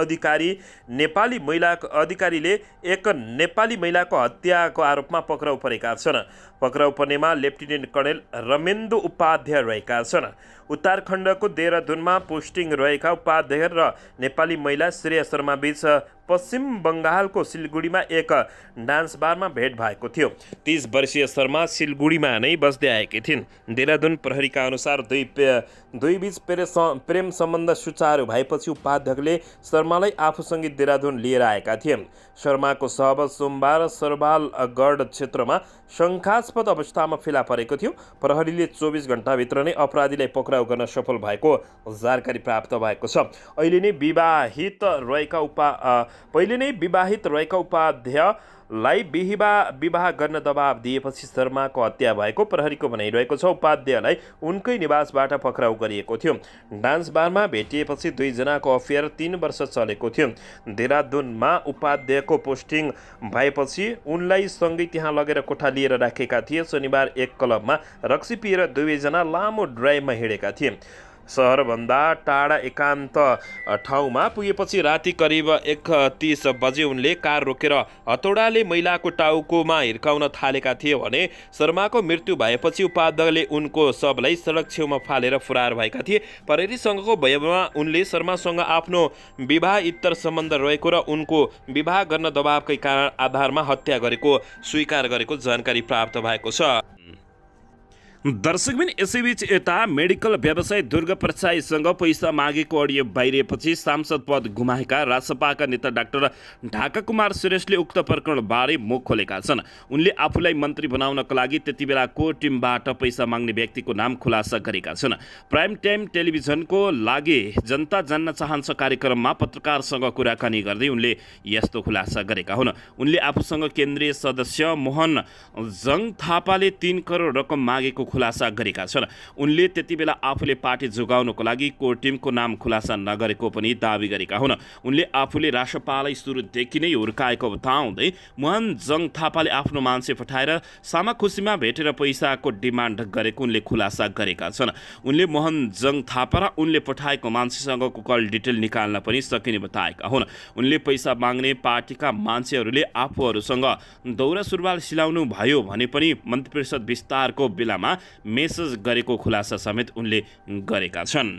अधिकारीले एक नेपाली महिलाको हत्याको आरोपमा पक्राउ परेका छन्। पक्राउ पर्नेमा लेफ्टिनेन्ट कर्णेल रमेन्दु उपाध्याय रहेका छन्। उत्तराखण्डको देहरादूनमा पोस्टिङ रहेका उपाध्याय र नेपाली महिला श्रेया शर्मा बीच पश्चिम बङ्गालको सिलगढीमा एक डान्स बारमा भेट भएको थियो। 30 वर्षीय शर्मा सिलगढीमा नै बस्दै आएकी थिइन्। देहरादून प्रहरीका अनुसार दुई बीच प्रेम सम्बन्ध सुचारू भएपछि उपाध्यक्षले शर्मालाई आफूसँगै देहरादून लिएर आएका थिए। शर्माको शव सोमबार सरबालगढ क्षेत्रमा शङ्कास्पद अवस्थामा फेला परेको थियो। प्रहरीले 24 घण्टाभित्र नै अपराधीलाई पक्राउ गर्न सफल भएको जानकारी प्राप्त भएको छ। पहिले नै विवाहित रहेका उपाध्यायलाई विवाह गर्न दबाब दिएपछि शर्माको हत्या भएको प्रहरीको भनाइरहेको छ। उपाध्यायलाई उनकै निवासबाट पक्राउ गरिएको थियो। डान्स बारमा भेटिएपछि दुईजनाको अफेयर 3 वर्ष चलेको थियो। देहरादूनमा उपाध्यायको पोस्टिङ भएपछि उनलाई सँगै त्यहाँ लगेर कोठा लिएर राखेका थिए। शनिबार एक क्लबमा रक्सी पिएर दुवैजना लामो ड्राइभमा हिँडेका थिए। सहरभन्दा टाढा एकान्त ठाउँमा पुगेपछि राति करिब 1:30 बजे उनले कार रोकेर हतौडाले महिलाको टाउकोमा हिर्काउन थालेका थिए भने शर्माको मृत्यु भएपछि उपाध्यक्षले उनको शवलाई सडक छेउमा फालेर फरार भएका थिए। प्रहरीसँगको बयानमा उनले शर्मासँग आफ्नो विवाहेतर सम्बन्ध रहेको र उनको विवाह गर्न दबावकै आधारमा हत्या गरेको स्वीकार गरेको जानकारी प्राप्त भएको छ। दर्शकबिन यसैबीच यता मेडिकल व्यवसायी दुर्गा प्रसाईसँग पैसा मागेको अडियो बाहिरिएपछि सांसद पद गुमाएका रासपाका नेता डाक्टर ढाका कुमार श्रेष्ठले उक्त प्रकरणबारे मुख खोलेका छन्। उनले आफूलाई मन्त्री बनाउनको लागि त्यति बेलाको टिमबाट पैसा माग्ने व्यक्तिको नाम खुलासा गरेका छन्। प्राइम टाइम टेलिभिजनको लागि जनता जान्न चाहन्छ कार्यक्रममा पत्रकारसँग कुराकानी गर्दै उनले यस्तो खुलासा गरेका हुन्। उनले आफूसँग केन्द्रीय सदस्य मोहन जङ थापाले 3 करोड रकम मागेको खुलासा गरेका छन्। उनले त्यति बेला आफूले पार्टी जोगाउनको लागि कोर टिमको नाम खुलासा नगरेको पनि दावी गरेका हुन्। उनले आफूले राष्ट्रपालाई सुरुदेखि नै हुर्काएको बताउँदै मोहन जङ थापाले आफ्नो मान्छे पठाएर सामा खुसीमा भेटेर पैसाको डिमान्ड गरेको उनले खुलासा गरेका छन्। उनले मोहन जङ थापा र उनले पठाएको मान्छेसँगको कल डिटेल निकाल्न पनि सकिने बताएका हुन्। उनले पैसा माग्ने पार्टीका मान्छेहरूले आफूहरूसँग दौरा सुरुवाल सिलाउनु भयो भने पनि मन्त्रीपरिषद विस्तारको बेलामा मेसेज गरेको खुलासा समेत उनले गरेका छन्।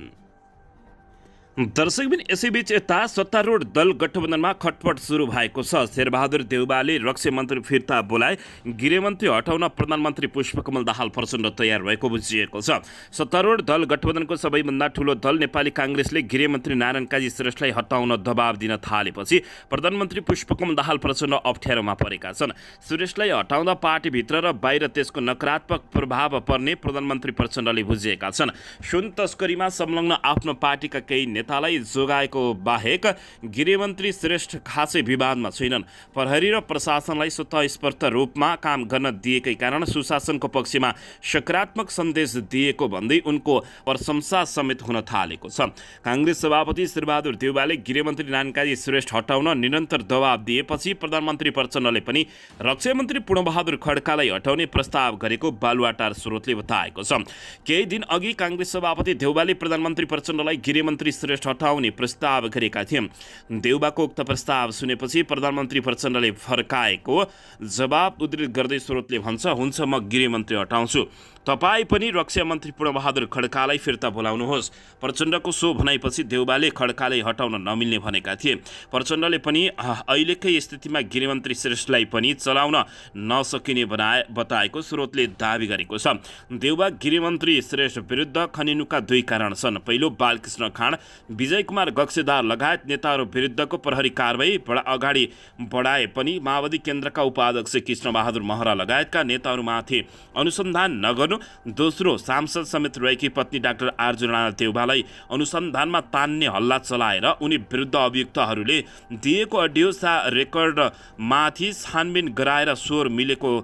दर्शकबिन यसैबीच यता सत्तारूढ दल गठबन्धनमा खटपट सुरु भएको छ। शेरबहादुर देउवाले रक्षा मन्त्री फिर्ता बोलाए, गृहमन्त्री हटाउन प्रधानमन्त्री पुष्पकमल दाहाल प्रचण्ड तयार भएको बुझिएको छ। सत्तारूढ दल गठबन्धनको सबैभन्दा ठूलो दल नेपाली काङ्ग्रेसले गृहमन्त्री नारायण काजी श्रेष्ठलाई हटाउन दबाब दिन थालेपछि प्रधानमन्त्री पुष्पकमल दाहाल प्रचण्ड अप्ठ्यारोमा परेका छन्। श्रेष्ठलाई हटाउँदा पार्टीभित्र र बाहिर त्यसको नकारात्मक प्रभाव पर्ने प्रधानमन्त्री प्रचण्डले बुझिएका छन्। सुन तस्करीमा संलग्न आफ्नो पार्टीका केही नेतालाई जोगाएको बाहेक गृहमन्त्री श्रेष्ठ खासै विवादमा छैनन्। प्रहरी र प्रशासनलाई स्वतःस्फूर्त रूपमा काम गर्न दिएकै कारण सुशासनको पक्षमा सकारात्मक सन्देश दिएको भन्दै उनको प्रशंसा समेत हुन थालेको छ। काङ्ग्रेस सभापति शेरबहादुर देउवाले गृहमन्त्री नारायण काजी श्रेष्ठ हटाउन निरन्तर दबाब दिएपछि प्रधानमन्त्री प्रचण्डले पनि रक्षा मन्त्री पूर्णबहादुर खड्कालाई हटाउने प्रस्ताव गरेको बालुवाटार स्रोतले बताएको छ। केही दिन अघि काङ्ग्रेस सभापति देउवाले प्रधानमन्त्री प्रचण्डलाई गृहमन्त्री श्रेष्ठ हटाउने प्रस्ताव गरेका थिए। देउवाको उक्त प्रस्ताव सुनेपछि प्रधानमन्त्री प्रचण्डले फर्काएको जवाब उद्धृत गर्दै स्रोतले भन्छ, हुन्छ म गृहमन्त्री हटाउँछु, तपाईँ पनि रक्षा मन्त्री पूर्णबहादुर खड्कालाई फिर्ता बोलाउनुहोस्। प्रचण्डको सो भनाइपछि देउवाले खड्कालाई हटाउन नमिल्ने भनेका थिए। प्रचण्डले पनि अहिलेकै स्थितिमा गृहमन्त्री श्रेष्ठलाई पनि चलाउन नसकिने बताएको स्रोतले दावी गरेको छ। देउवा गृहमन्त्री श्रेष्ठ विरुद्ध खनिनुका 2 कारण छन्। पहिलो, बालकृष्ण खाँड विजय कुमार गक्सेदार लगायत नेताहरू विरुद्धको प्रहरी कारबाही अगाडि बढाए पनि माओवादी केन्द्रका उपाध्यक्ष कृष्णबहादुर महरा लगायतका नेताहरूमाथि अनुसन्धान नगर्नु, दोस्रो सांसद समेत रहेकी पत्नी डाक्टर आर्जु राणा देउवालाई अनुसन्धानमा तान्ने हल्ला चलाएर उनी विरुद्ध अभियुक्तहरूले दिएको अडियो रेकर्डमाथि छानबिन गराएर स्वर मिलेको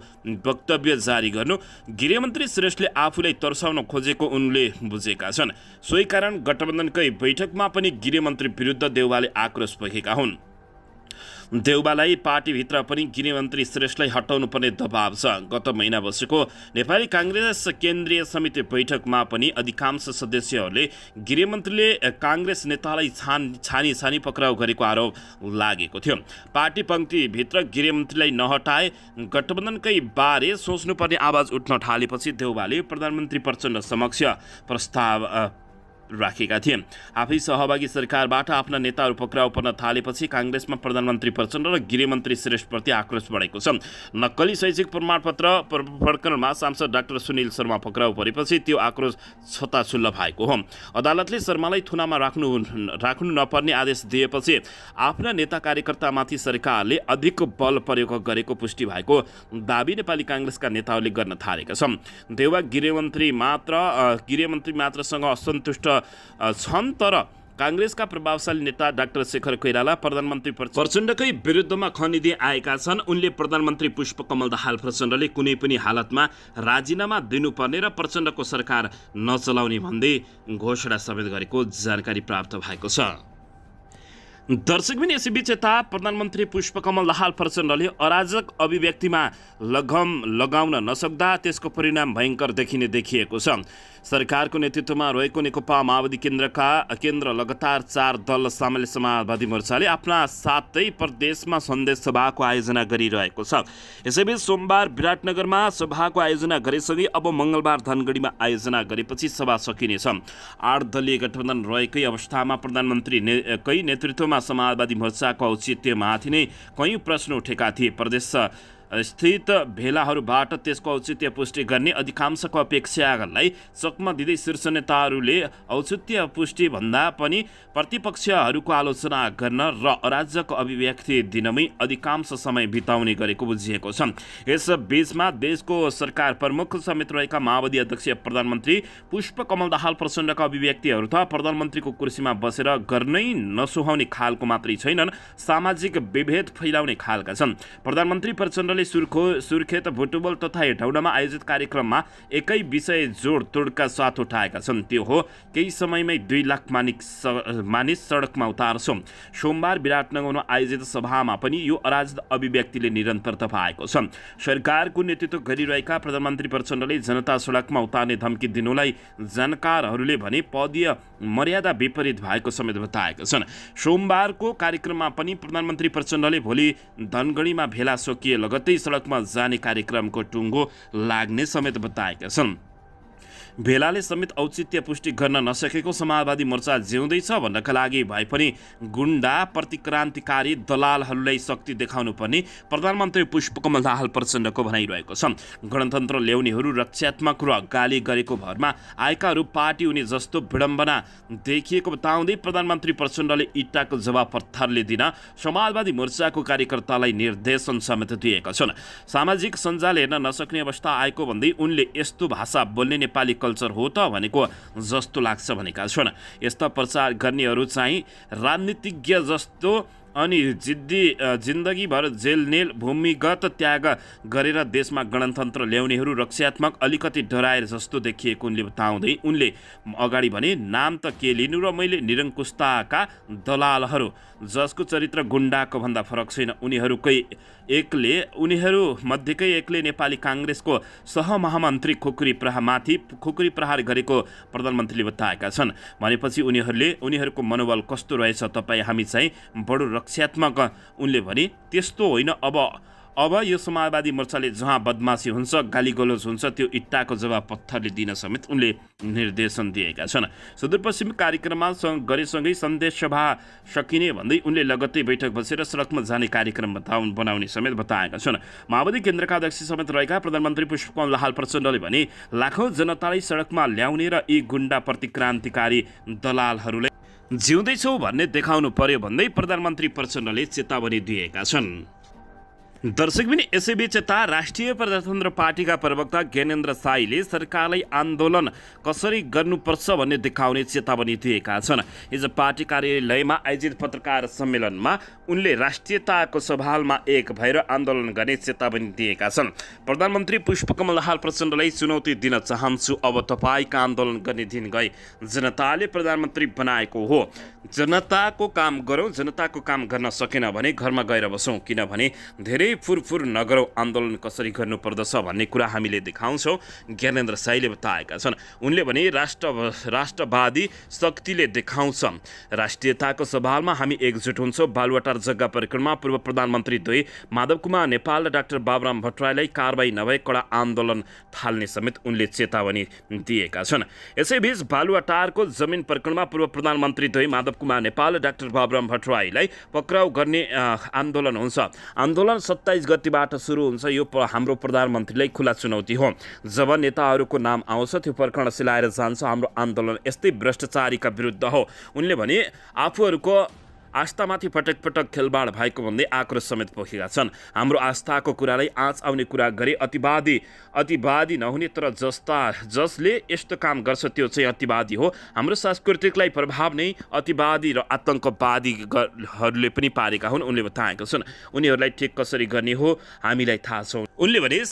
वक्तव्य जारी गर्नु, गृहमन्त्री श्रेष्ठले आफूलाई तर्साउन खोजेको उनले बुझेका छन्। सोही कारण गठबन्धनकै बैठकमा पनि गृहमन्त्री विरुद्ध देउवाले आक्रोश पोखेका हुन्। देउवालाई पार्टीभित्र पनि गृहमन्त्री श्रेष्ठलाई हटाउनु पर्ने दबाव छ। गत महिना बसेको नेपाली काङ्ग्रेस केन्द्रीय समिति बैठकमा पनि अधिकांश सदस्यहरूले गृहमन्त्रीले काङ्ग्रेस नेतालाई छानी पक्राउ गरेको आरोप लागेको थियो। पार्टी पङ्क्तिभित्र गृहमन्त्रीलाई नहटाए गठबन्धनकै बारे सोच्नुपर्ने आवाज उठ्न थालेपछि देउवाले प्रधानमन्त्री प्रचण्ड समक्ष प्रस्ताव राखेका थिए। आफै सहभागी सरकारबाट आफ्ना नेताहरू पक्राउ पर्न थालेपछि काङ्ग्रेसमा प्रधानमन्त्री प्रचण्ड र गृहमन्त्री श्रेष्ठप्रति आक्रोश बढेको छ। नक्कली शैक्षिक प्रमाणपत्र प्रकरणमा सांसद डाक्टर सुनिल शर्मा पक्राउ परेपछि त्यो आक्रोश छताछुल्ल भएको हो। अदालतले शर्मालाई थुनामा राख्नु नपर्ने आदेश दिएपछि आफ्ना नेता कार्यकर्तामाथि सरकारले अधिक बल प्रयोग गरेको पुष्टि भएको दाबी नेपाली काङ्ग्रेसका नेताहरूले गर्न थालेका छन्। देउवा गृहमन्त्री मात्रसँग असन्तुष्ट छन्, तर काङ्ग्रेसका प्रभावशाली नेता डाक्टर शेखर कोइराला प्रधानमन्त्री प्रचण्डकै विरुद्धमा खनिदिए आएका छन्। उनले प्रधानमन्त्री पुष्पकमल दाहाल प्रचण्डले कुनै पनि हालतमा राजीनामा दिनुपर्ने र प्रचण्डको सरकार नचलाउने भन्दै घोषणा समेत गरेको जानकारी प्राप्त भएको छ। दर्शकबिन यसैबीच यता प्रधानमन्त्री पुष्पकमल दाहाल प्रचण्डले अराजक अभिव्यक्तिमा लगाउन नसक्दा त्यसको परिणाम भयङ्कर देखिएको छ। सरकारको नेतृत्वमा रहेको नेकपा माओवादी केन्द्र लगातार 4 दल सामेल समाजवादी मोर्चाले आफ्ना सातै प्रदेशमा सन्देश सभाको आयोजना गरिरहेको छ। यसैबीच सोमबार विराटनगरमा सभाको आयोजना गरेसँगै अब मङ्गलबार धनगढीमा आयोजना गरेपछि सभा सकिनेछ। 8 दलीय गठबन्धन रहेकै अवस्थामा प्रधानमन्त्रीकै नेतृत्वमा समाजवादी मोर्चाको औचित्यमाथि नै कयौं प्रश्न उठेका थिए। प्रदेश स्थित भेलाहरूबाट त्यसको औचित्य पुष्टि गर्ने अधिकांशको अपेक्षालाई चकमा दिँदै शीर्ष नेताहरूले औचित्य पुष्टि भन्दा पनि प्रतिपक्षहरूको आलोचना गर्न र अराजक अभिव्यक्ति दिनमै अधिकांश समय बिताउने गरेको बुझिएको छ। यस बीचमा देशको सरकार प्रमुख समेत रहेका माओवादी अध्यक्ष प्रधानमन्त्री पुष्पकमल दाहाल प्रचण्डका अभिव्यक्तिहरू त प्रधानमन्त्रीको कुर्सीमा बसेर गर्नै नसुहाउने खालको मात्रै छैनन्, सामाजिक विभेद फैलाउने खालका छन्। प्रधानमन्त्री प्रचण्डले सुर्खेत भुटुबल तथा हेटौडामा आयोजित कार्यक्रममा एकै विषय जोडतोडका साथ उठाएका छन्, त्यो हो केही समयमै 2 लाख मानिस सडकमा उतार्छौं। सोमबार विराटनगरमा आयोजित सभामा पनि यो अराजक अभिव्यक्तिले निरन्तरता पाएको छ। सरकारको नेतृत्व गरिरहेका प्रधानमन्त्री प्रचण्डले जनता सडकमा उतार्ने धम्की दिनुलाई जानकारहरूले भने पदीय मर्यादा विपरीत भएको समेत बताएका छन्। सोमबारको कार्यक्रममा पनि प्रधानमन्त्री प्रचण्डले भोलि धनगढीमा भेला सकिए लगत्तै सडकमा जाने कार्यक्रमको टुङ्गो लाग्ने समेत बताएका छन्। भेलाले समेत औचित्य पुष्टि गर्न नसकेको समाजवादी मोर्चा जिउँदैछ भन्नका लागि भए पनि गुण्डा प्रतिक्रान्तिकारी दलालहरूलाई शक्ति देखाउनु पर्ने प्रधानमन्त्री पुष्पकमल दाहाल प्रचण्डको भनाइरहेको छ। गणतन्त्र ल्याउनेहरू रक्षात्मक र गाली गरेको भरमा आएकाहरू पार्टी हुने जस्तो विडम्बना देखिएको बताउँदै प्रधानमन्त्री प्रचण्डले इट्टाको जवाब पत्थरले दिन समाजवादी मोर्चाको कार्यकर्तालाई निर्देशन समेत दिएका छन्। सामाजिक सञ्जाल हेर्न नसक्ने अवस्था आएको भन्दै उनले यस्तो भाषा बोल्ने नेपाली कल्चर हो त भनेको जस्तो लाग्छ भनेका छन्। यस्ता प्रचार गर्नेहरू चाहिँ राजनीतिज्ञ जस्तो अनि जिन्दगीभर जेलनेल भूमिगत त्याग गरेर देशमा गणतन्त्र ल्याउनेहरू रक्षात्मक अलिकति डराएर जस्तो देखिएको उनले बताउँदै उनले अगाडि भने नाम त के लिनु र मैले निरङ्कुशताका दलालहरू जसको चरित्र गुण्डाको भन्दा फरक छैन, उनीहरू मध्येकै एकले नेपाली काङ्ग्रेसको सहमहामन्त्री खुकुरी प्रहार गरेको प्रधानमन्त्रीले बताएका छन्। भनेपछि उनीहरूको मनोबल कस्तो रहेछ तपाईँ हामी चाहिँ बडो रक्षात्मक, उनले भने त्यस्तो होइन। अब यो समाजवादी मोर्चाले जहाँ बदमासी हुन्छ गालीगलोज हुन्छ त्यो इट्टाको जवाब पत्थरले दिन समेत उनले निर्देशन दिएका छन्। सुदूरपश्चिमी कार्यक्रममा गरेसँगै सन्देश सभा सकिने भन्दै उनले लगत्तै बैठक बसेर सडकमा जाने कार्यक्रम बनाउने समेत बताएका छन्। माओवादी केन्द्रका अध्यक्ष समेत रहेका प्रधानमन्त्री पुष्पकमल दाहाल प्रचण्डले भने लाखौँ जनतालाई सडकमा ल्याउने र यी गुण्डा प्रतिक्रान्तिकारी दलालहरूलाई जिउँदैछौ भन्ने देखाउनु पर्यो भन्दै प्रधानमन्त्री प्रचण्डले चेतावनी दिएका छन्। दर्शकबिन यसैबीच यता राष्ट्रिय प्रजातन्त्र पार्टीका प्रवक्ता ज्ञानेन्द्र साईले सरकारलाई आन्दोलन कसरी गर्नुपर्छ भन्ने देखाउने चेतावनी दिएका छन्। हिजो पार्टी कार्यालयमा आयोजित पत्रकार सम्मेलनमा उनले राष्ट्रियताको सवालमा एक भएर आन्दोलन गर्ने चेतावनी दिएका छन्। प्रधानमन्त्री पुष्पकमल दाहाल प्रचण्डलाई चुनौती दिन चाहन्छु, अब तपाईँका आन्दोलन गर्ने दिन गए। जनताले प्रधानमन्त्री बनाएको हो, जनताको काम गरौँ। जनताको काम गर्न सकेन भने घरमा गएर बसौँ, किनभने धेरै फुरफुर नगरौँ। आन्दोलन कसरी गर्नुपर्दछ भन्ने कुरा हामीले देखाउँछौँ, ज्ञानेन्द्र साईले बताएका छन्। उनले भने राष्ट्रवादी शक्तिले देखाउँछ, राष्ट्रियताको सवालमा हामी एकजुट हुन्छौँ। बालुवाटार जग्गा प्रकरणमा पूर्व प्रधानमन्त्री द्वय माधव कुमार नेपाल र डाक्टर बाबुराम भट्टराईलाई कारबाही नभए कडा आन्दोलन थाल्ने समेत उनले चेतावनी दिएका छन्। यसैबीच बालुवाटारको जमिन प्रकरणमा पूर्व प्रधानमन्त्री द्वय माधव कुमार नेपाल र डाक्टर बाबुराम भट्टराईलाई पक्राउ गर्ने आन्दोलन हुन्छ। आन्दोलन 27 गतिबाट सुरु हुन्छ। यो हाम्रो प्रधानमन्त्रीलाई खुला चुनौती हो। जब नेताहरूको नाम आउँछ त्यो प्रकरण सिलाएर जान्छ। हाम्रो आन्दोलन यस्तै भ्रष्टाचारीका विरुद्ध हो। उनले भने आफूहरूको आस्थामाथि पटक पटक खेलबाड भएको भन्दै आक्रोश समेत पोखेका छन्। हाम्रो आस्थाको कुरालाई आँच आउने कुरा गरे अतिवादी नहुने, तर जसले यस्तो काम गर्छ त्यो चाहिँ अतिवादी हो। हाम्रो सांस्कृतिकलाई प्रभाव नै अतिवादी र आतंकवादीहरूले पनि पारेका हुन्, उनले बताएका छन्। उनीहरूलाई ठिक कसरी गर्ने हो हामीलाई थाहा छ। उनले भने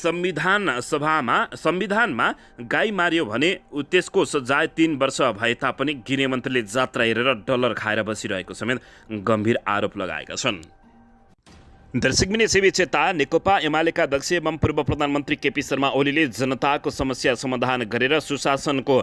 संविधानमा गाई मार्यो भने त्यसको सजाय 3 वर्ष भए तापनि गृहमन्त्रीले जात्रा हेरेर डलर खाएर बसिरहेको समेत गम्भीर आरोप लगाएका छन्। दर्शकबिन यसैबीच यता नेकपा एमालेका अध्यक्ष एवं पूर्व प्रधानमन्त्री केपी शर्मा ओलीले जनताको समस्या समाधान गरेर सुशासनको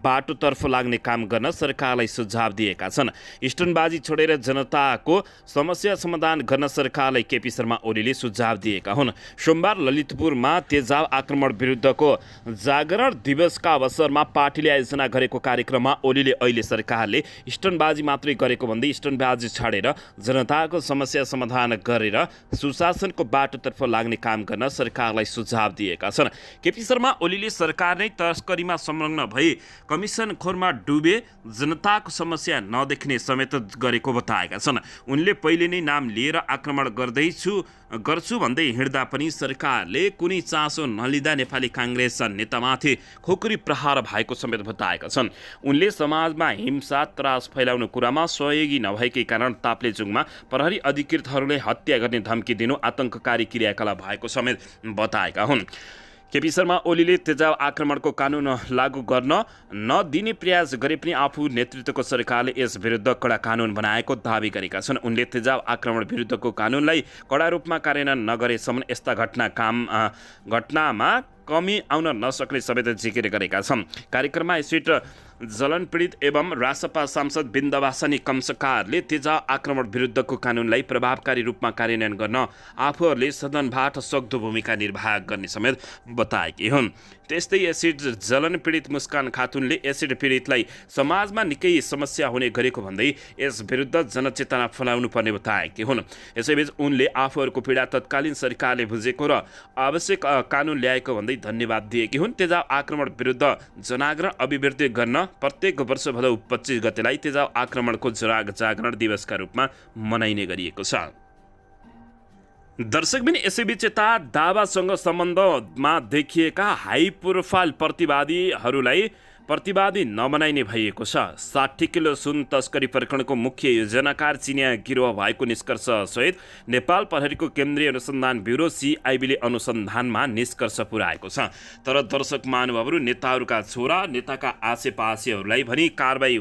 बाटोतर्फ लाग्ने काम गर्न सरकारलाई सुझाव दिएका छन्। स्टनबाजी छोडेर जनताको समस्या समाधान गर्न सरकारलाई केपी शर्मा ओलीले सुझाव दिएका हुन्। सोमबार ललितपुरमा तेजाब आक्रमण विरुद्धको जागरण दिवसका अवसरमा पार्टीले आयोजना गरेको कार्यक्रममा ओलीले अहिले सरकारले स्टनबाजी मात्रै गरेको भन्दै स्टनबाजी छाडेर जनताको समस्या समाधान गरेर सुशासनको बाटोतर्फ लाग्ने काम गर्न सरकारलाई सुझाव दिएका छन्। केपी शर्मा ओलीले सरकार नै तस्करीमा संलग्न भई कमिसन खोरमा डुबे जनताको समस्या नदेख्ने समेत गरेको बताएका छन्। उनले पहिले नै नाम लिएर आक्रमण गर्छु भन्दै हिँड्दा पनि सरकारले कुनै चासो नलिँदा नेपाली काङ्ग्रेस नेतामाथि खुकुरी प्रहार भएको समेत बताएका छन्। उनले समाजमा हिंसा त्रास फैलाउने कुरामा सहयोगी नभएकै कारण ताप्लेजुङमा प्रहरी अधिकृतहरूले हत्या गर्ने धम्की दिनु आतंककारी क्रियाकलाप भएको समेत बताएका हुन्। केपी शर्मा ओलीले तेजाब आक्रमणको कानुन लागू गर्न नदिने प्रयास गरे पनि आफू नेतृत्वको सरकारले यस विरुद्ध कडा कानुन बनाएको दावी गरेका छन्। उनले तेजाब आक्रमण विरुद्धको कानुनलाई कडा रूपमा कार्यान्वयन नगरेसम्म यस्ता घटनामा कमी आउन नसक्ने समेत जिकिर गरेका छन्। कार्यक्रममा एसिड जलन पीडित एवं रासपा सांसद बिन्दवासनी कमसकारले तेजाब आक्रमण विरुद्धको कानुनलाई प्रभावकारी रूपमा कार्यान्वयन गर्न आफूहरूले सदनबाट सक्दो भूमिका निर्वाह गर्ने समेत बताएकी हुन्। त्यस्तै एसिड जलन पीडित मुस्कान खातुनले एसिड पीडितलाई समाजमा निकै समस्या हुने गरेको भन्दै यस विरुद्ध जनचेतना फैलाउनु पर्ने बताएकी हुन्। यसैबीच उनले आफूहरूको पीडा तत्कालीन सरकारले बुझेको र आवश्यक कानुन ल्याएको भन्दै धन्यवाद दिएकी हुन्। तेजाब आक्रमण विरुद्ध जनाग्रह अभिवृद्धि गर्न प्रत्येक वर्ष भदौ 25 गतेलाई तेजाब आक्रमणको जागरण दिवसका रूपमा मनाइने गरिएको छ। दर्शकबिन यसैबीच यता दावासँग सम्बन्धमा देखिएका हाई प्रोफाइल प्रतिवादी नबनाइने भइएको छ। 60 किलो सुन तस्करी प्रकरणको मुख्य योजनाकार चिनिया गिरोह भएको निष्कर्ष सहित नेपाल प्रहरीको केन्द्रीय अनुसन्धान ब्युरो CIB ले अनुसन्धानमा निष्कर्ष पुर्याएको छ। तर दर्शक महानुभावहरू, नेताहरूका छोरा, नेताका आसेपासेहरूलाई भनी कारबाही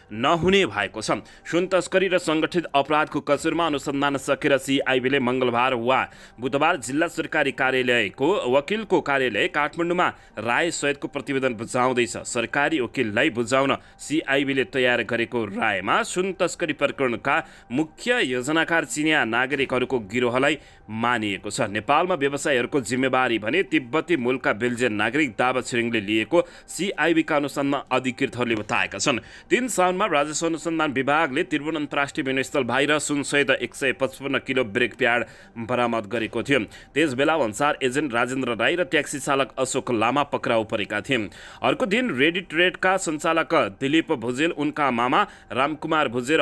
नहुने भएको छ। सुन तस्करी र संगठित अपराधको कसुरमा अनुसन्धान सकेर CIB ले मंगलबार वा बुधबार जिल्ला सरकारी कार्यालयको वकिलको कार्यालय काठमाडौँमा राय सहितको प्रतिवेदन बुझाउँदैछ। सरकारी वकिललाई बुझाउन CIB ले तयार गरेको रायमा सुन तस्करी प्रकरणका मुख्य योजनाकार चिनिया नागरिकहरूको गिरोहलाई मानिएको छ। नेपालमा व्यवसायहरूको जिम्मेवारी भने तिब्बती मूलका बेल्जियन नागरिक दावा छिरिङले लिएको CIB का अनुसन्धान अधिकृतहरूले बताएका छन्। 3 साउन अनुमानमा राजस्व अनुसन्धान विभागले त्रिभुवन अन्तर्राष्ट्रिय विमानस्थल बाहिर सुनसहित 155 किलो ब्रेक प्याड बरामद गरेको थियो। त्यसबेला अनुसार एजेन्ट राजेन्द्र राई र ट्याक्सी चालक अशोक लामा पक्राउ परेका थिए। अर्को दिन रेडी ट्रेडका सञ्चालक दिलीप भुजेल, उनका मामा रामकुमार भुजेल,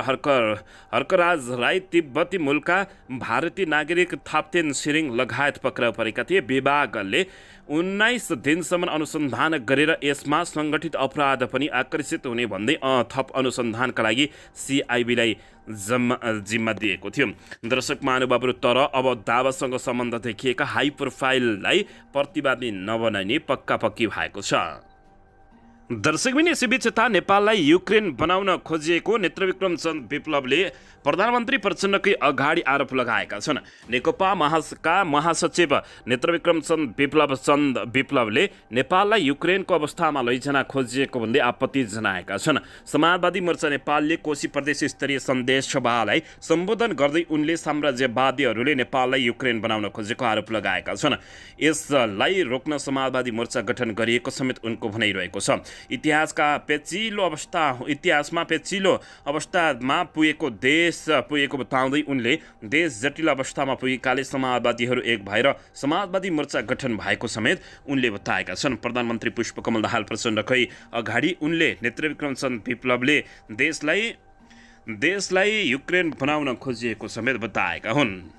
हर्कराज राई, तिब्बती मूलका भारतीय नागरिक थाप्तेन सिरिङ लगायत पक्राउ परेका थिए। विभागले 19 दिनसम्म अनुसन्धान गरेर यसमा सङ्गठित अपराध पनि आकर्षित हुने भन्दै थप अनुसन्धानका लागि सिआइबीलाई जिम्मा दिएको थियो। दर्शक महानुभावहरू, तर अब दावासँग सम्बन्ध देखिएका हाई प्रोफाइललाई प्रतिवादी नबनाइने पक्की भएको छ। दर्शकबिन यसैबीच यता नेपाललाई युक्रेन बनाउन खोजिएको नेत्रविक्रम चन्द विप्लवले प्रधानमन्त्री प्रचण्डकै अगाडि आरोप लगाएका छन्। नेकपा माका महासचिव नेत्रविक्रम चन्द विप्लवले नेपाललाई युक्रेनको अवस्थामा लैजान खोजिएको भन्दै आपत्ति जनाएका छन्। समाजवादी मोर्चा नेपालले कोशी प्रदेश स्तरीय सन्देश सभालाई सम्बोधन गर्दै उनले साम्राज्यवादीहरूले नेपाललाई युक्रेन बनाउन खोजेको आरोप लगाएका छन्। यसलाई रोक्न समाजवादी मोर्चा गठन गरिएको समेत उनको भनाइरहेको छ। इतिहासमा पेचिलो अवस्थामा पुगेको बताउँदै उनले देश जटिल अवस्थामा पुगेकाले समाजवादीहरू एक भएर समाजवादी मोर्चा गठन भएको समेत उनले बताएका छन्। प्रधानमन्त्री पुष्पकमल दाहाल प्रचण्डकै अगाडि उनले नेत्रविक्रम चन्द विप्लवले देशलाई युक्रेन बनाउन खोजिएको समेत बताएका हुन्।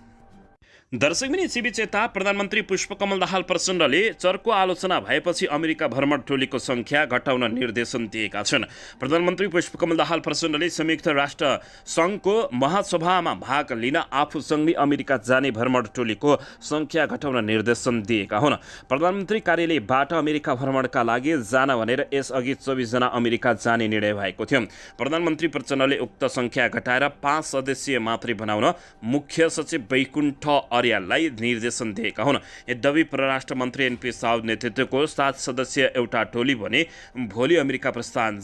दर्शकबिन यसैबीच यता प्रधानमन्त्री पुष्पकमल दाहाल प्रचण्डले चर्को आलोचना भएपछि अमेरिका भ्रमण टोलीको सङ्ख्या घटाउन निर्देशन दिएका छन्। प्रधानमन्त्री पुष्पकमल दाहाल प्रचण्डले संयुक्त राष्ट्र सङ्घको महासभामा भाग लिन आफूसँगै अमेरिका जाने भ्रमण टोलीको सङ्ख्या घटाउन निर्देशन दिएका हुन्। प्रधानमन्त्री कार्यालयबाट अमेरिका भ्रमणका लागि जान भनेर यसअघि 24 जना अमेरिका जाने निर्णय भएको थियो। प्रधानमन्त्री प्रचण्डले उक्त सङ्ख्या घटाएर 5 सदस्यीय मात्रै बनाउन मुख्य सचिव वैकुण्ठ अर्याललाई निर्देशन दिएका हुन्। यद्यपि परराष्ट्र मन्त्री एनपी साउद नेतृत्वको 7 सदस्यीय एउटा टोली भने भोलि अमेरिका प्रस्थान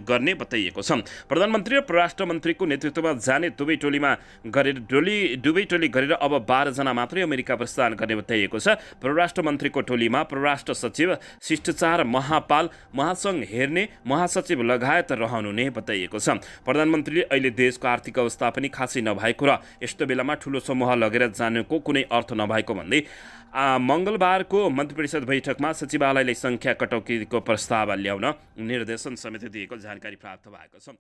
गर्ने बताइएको छ। प्रधानमन्त्री र परराष्ट्र मन्त्रीको नेतृत्वमा जाने दुवै टोली गरेर अब 12 जना मात्रै अमेरिका प्रस्थान गर्ने बताइएको छ। परराष्ट्र मन्त्रीको टोलीमा परराष्ट्र सचिव, शिष्टाचार महापाल, महासङ्घ हेर्ने महासचिव लगायत रहनु नै बताइएको छ। प्रधानमन्त्रीले अहिले देशको आर्थिक अवस्था पनि खासै नभएको र यस्तो बेलामा ठुलो समूह लगेर जानुको कुनै अर्थ नभएको भन्दै मङ्गलबारको मन्त्रीपरिषद बैठकमा सचिवालयले सङ्ख्या कटौतीको प्रस्ताव ल्याउन निर्देशन समेत दिएको जानकारी प्राप्त भएको छ।